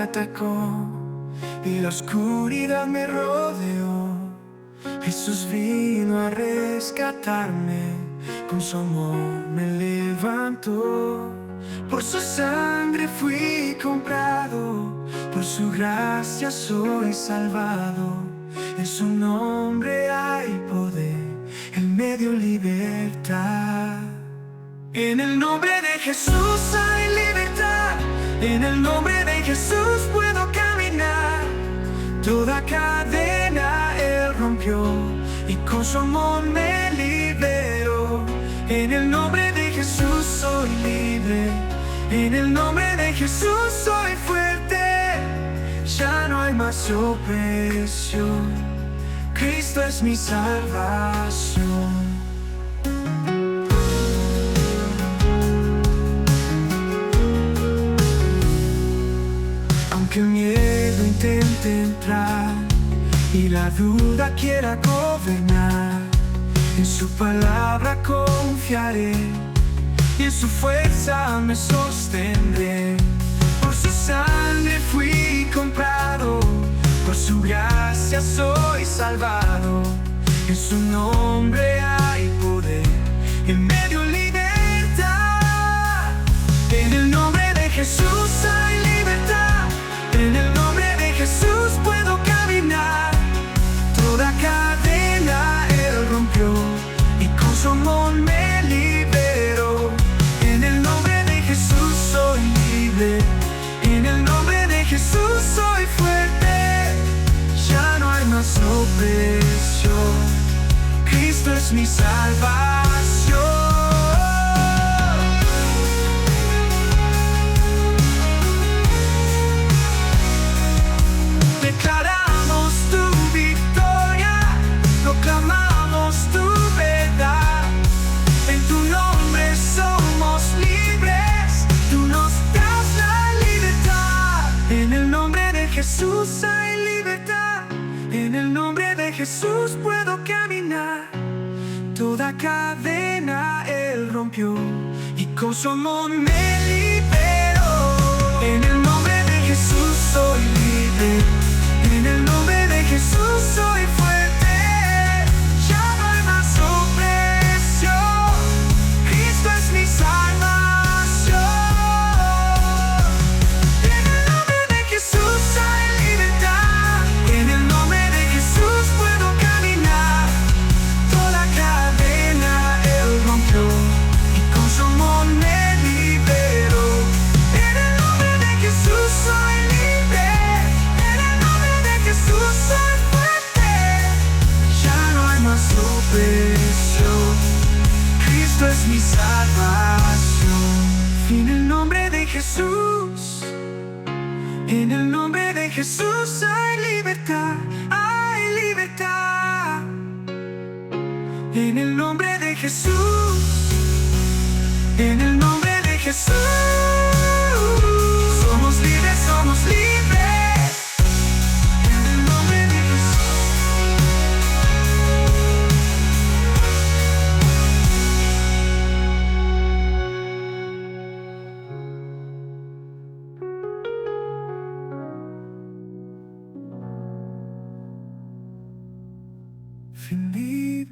atacó y la oscuridad me rodeó. Jesús vino a rescatarme, con su amor me levantó. Por su sangre fui comprado, por su gracia soy salvado. En su nombre hay poder, en medio libertad. En el nombre de Jesús hay libertad, en el nombre de Jesús puedo caminar. Toda cadena Él rompió y con su amor me liberó. En el nombre de Jesús soy libre, en el nombre de Jesús soy fuerte. Ya no hay más opresión, Cristo es mi salvación. Aunque el miedo intente entrar y la duda quiera gobernar, en su palabra confiaré y en su fuerza me sostendré. Por su sangre fui comprado, por su gracia soy salvado. En su nombre hay poder, en medio libertad. En el nombre de Jesús hay libertad, en el nombre de Jesús puedo caminar. Toda cadena Él rompió y con su amor me liberó. En el nombre de Jesús soy libre, en el nombre de Jesús soy fuerte. Ya no hay más opresión, Cristo es mi salvación. Declaramos tu victoria, proclamamos tu verdad. En tu nombre somos libres, tú nos das la libertad. En el nombre de Jesús hay libertad, en el nombre de Jesús puedo caminar. Toda cadena Él rompió y con su amor me liberó. En el nombre de Jesús soy libre, en el nombre de Jesús soy fuerte. Ya no hay más opresión, Cristo es mi salvación. En el nombre de Jesús hay libertad, en el nombre de Jesús puedo caminar. Toda cadena Él rompió y con su amor me liberó. En el nombre de Jesús soy libre, en el nombre de Jesús soy fuerte. Ya no hay más opresión, Cristo es mi salvación. En el nombre de Jesús, en el nombre de Jesús hay libertad, hay libertad. En el nombre de Jesús, en el nombre de Jesús.